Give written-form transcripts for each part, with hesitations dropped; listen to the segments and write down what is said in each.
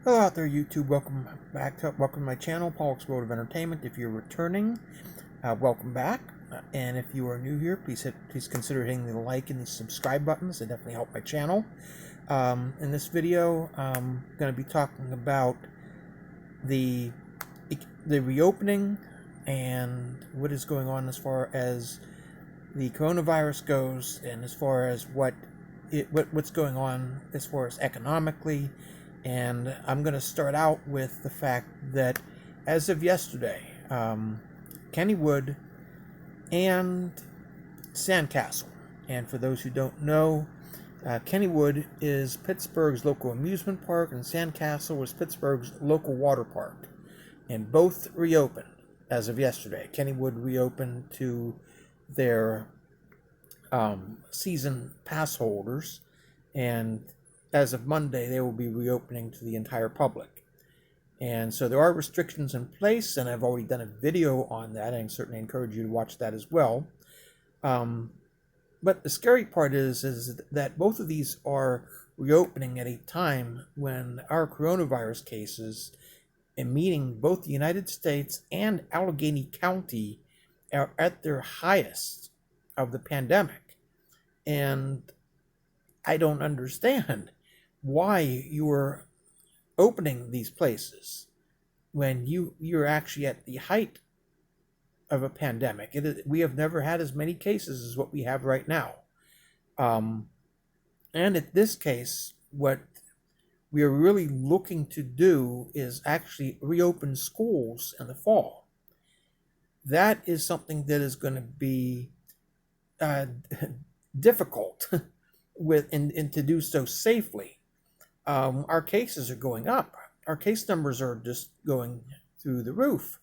Hello out there, YouTube. Welcome to my channel, Paul's World of Entertainment. If you're returning, welcome back. And if you are new here, please consider hitting the like and the subscribe buttons. They definitely help my channel. In this video, I'm going to be talking about the reopening and what is going on as far as the coronavirus goes, and as far as what's going on as far as economically. And I'm going to start out with the fact that as of yesterday, Kennywood and Sandcastle, and for those who don't know, Kennywood is Pittsburgh's local amusement park, and Sandcastle is Pittsburgh's local water park, and both reopened as of yesterday. Kennywood reopened to their season pass holders, and as of Monday, they will be reopening to the entire public. And so there are restrictions in place, and I've already done a video on that. I certainly encourage you to watch that as well. But the scary part is that both of these are reopening at a time when our coronavirus cases, and meaning both the United States and Allegheny County, are at their highest of the pandemic. And I don't understand why you're opening these places when you're actually at the height of a pandemic. We have never had as many cases as what we have right now. And in this case, what we are really looking to do is actually reopen schools in the fall. That is something that is going to be difficult and to do so safely. Our cases are going up. Our case numbers are just going through the roof.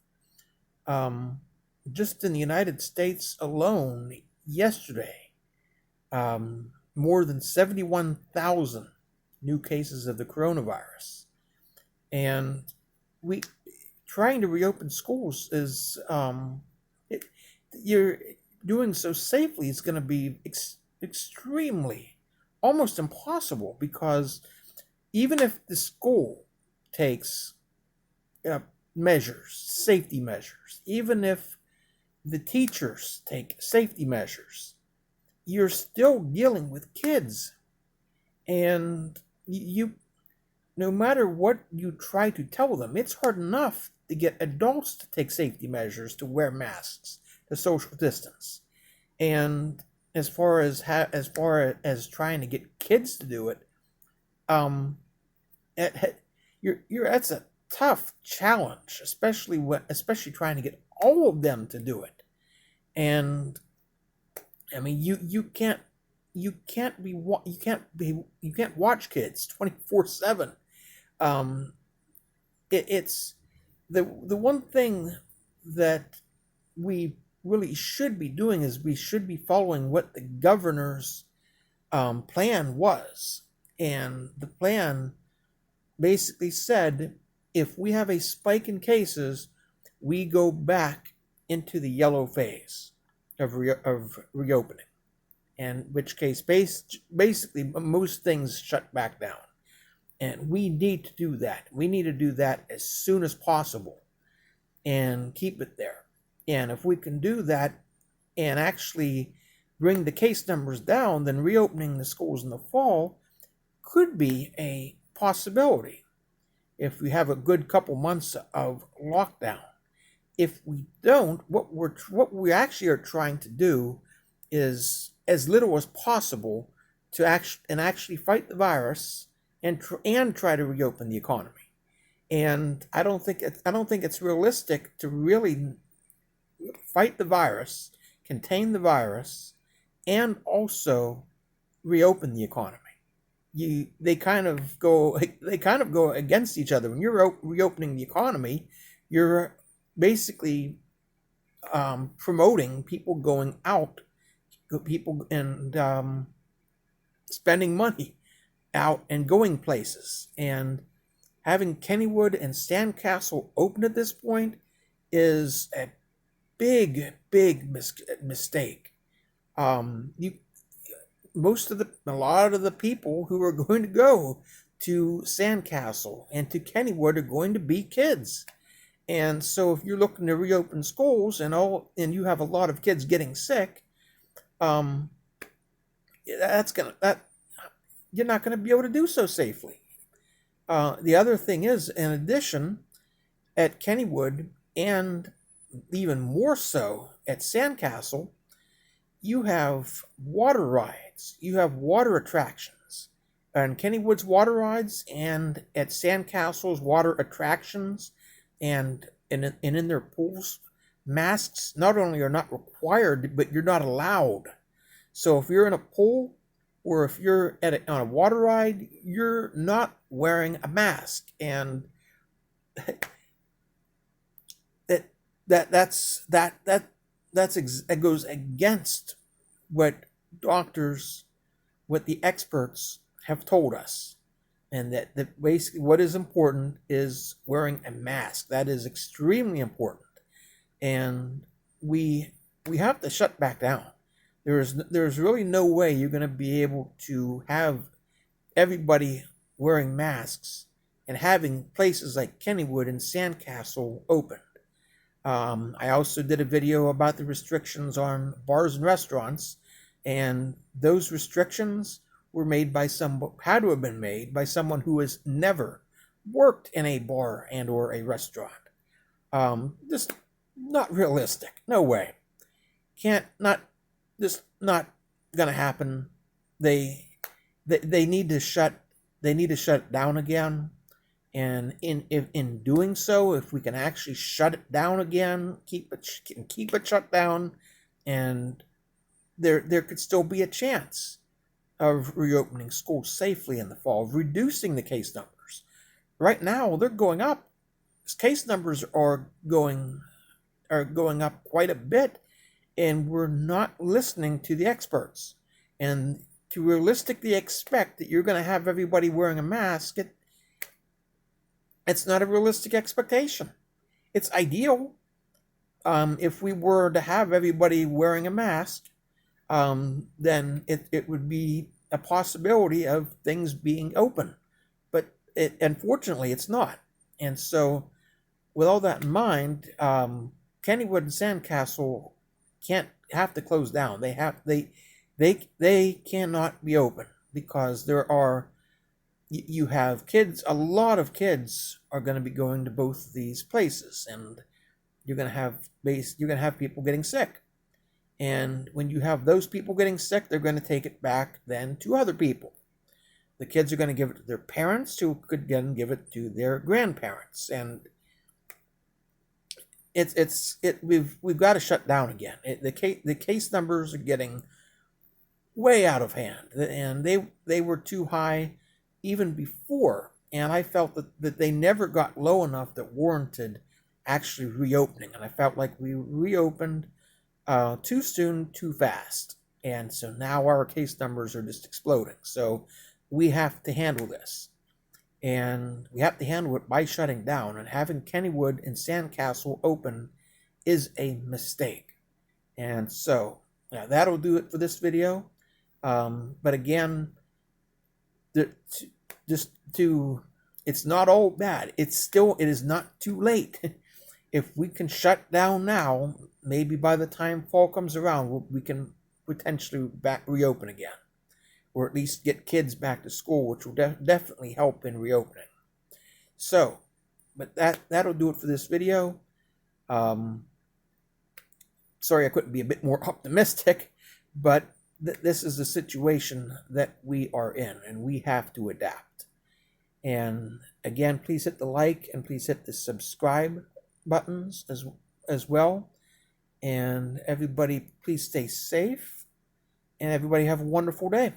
Just in the United States alone, yesterday, more than 71,000 new cases of the coronavirus. And trying to reopen schools is, you're doing so safely is going to be extremely, almost impossible, because even if the school takes safety measures, even if the teachers take safety measures, you're still dealing with kids. And no matter what you try to tell them, it's hard enough to get adults to take safety measures, to wear masks, to social distance. And as far as trying to get kids to do it, that's a tough challenge, especially trying to get all of them to do it. And I mean, you can't watch kids 24/7. It's the one thing that we really should be doing is we should be following what the governor's plan was. And the plan basically said, if we have a spike in cases, we go back into the yellow phase of reopening. In which case, basically, most things shut back down. And we need to do that. We need to do that as soon as possible and keep it there. And if we can do that and actually bring the case numbers down, then reopening the schools in the fall could be a possibility if we have a good couple months of lockdown. If we don't, what we actually are trying to do is as little as possible to actually fight the virus and try to reopen the economy. And I don't think it's realistic to really fight the virus, contain the virus, and also reopen the economy. They kind of go against each other. When you're reopening the economy, you're basically promoting people going out, and spending money out and going places. And having Kennywood and Sandcastle open at this point is a big mistake. A lot of the people who are going to go to Sandcastle and to Kennywood are going to be kids. And so if you're looking to reopen schools and you have a lot of kids getting sick, um, that you're not gonna be able to do so safely. The other thing is, in addition, at Kennywood and even more so at Sandcastle, you have water rides, you have water attractions. And Kennywood's water rides and at Sandcastle's water attractions and in their pools, masks not only are not required, but you're not allowed. So if you're in a pool or if you're on a water ride, you're not wearing a mask, and that goes against what what the experts have told us, and that basically what is important is wearing a mask. That is extremely important, and we have to shut back down. There's really no way you're going to be able to have everybody wearing masks and having places like Kennywood and Sandcastle open. I also did a video about the restrictions on bars and restaurants, and those restrictions were made by had to have been made by someone who has never worked in a bar and or a restaurant. Just not realistic. No way. Just not gonna happen. They need to shut it down again. And in doing so, if we can actually shut it down again, keep it shut down, and there could still be a chance of reopening schools safely in the fall, of reducing the case numbers. Right now, they're going up. Case numbers are going up quite a bit, and we're not listening to the experts. And to realistically expect that you're going to have everybody wearing a mask, it's not a realistic expectation. It's ideal if we were to have everybody wearing a mask, then it would be a possibility of things being open. But unfortunately, it's not. And so, with all that in mind, Kennywood and Sandcastle have to close down. They cannot be open because you have kids. A lot of kids are going to be going to both these places, and you're going to have people getting sick. And when you have those people getting sick, they're going to take it back then to other people. The kids are going to give it to their parents, who could then give it to their grandparents, and we've got to shut down again. The case numbers are getting way out of hand, and they were too high even before, and I felt that they never got low enough that warranted actually reopening, and I felt like we reopened too soon, too fast, and so now our case numbers are just exploding. So we have to handle this, and we have to handle it by shutting down, and having Kennywood and Sandcastle open is a mistake. And so that'll do it for this video. But again, it's not all bad. It is not too late. If we can shut down now, maybe by the time fall comes around, we can potentially reopen again, or at least get kids back to school, which will definitely help in reopening. So, but that'll do it for this video. Sorry I couldn't be a bit more optimistic, but this is the situation that we are in, and we have to adapt. And again, please hit the like and please hit the subscribe buttons as well. And everybody, please stay safe, and everybody have a wonderful day.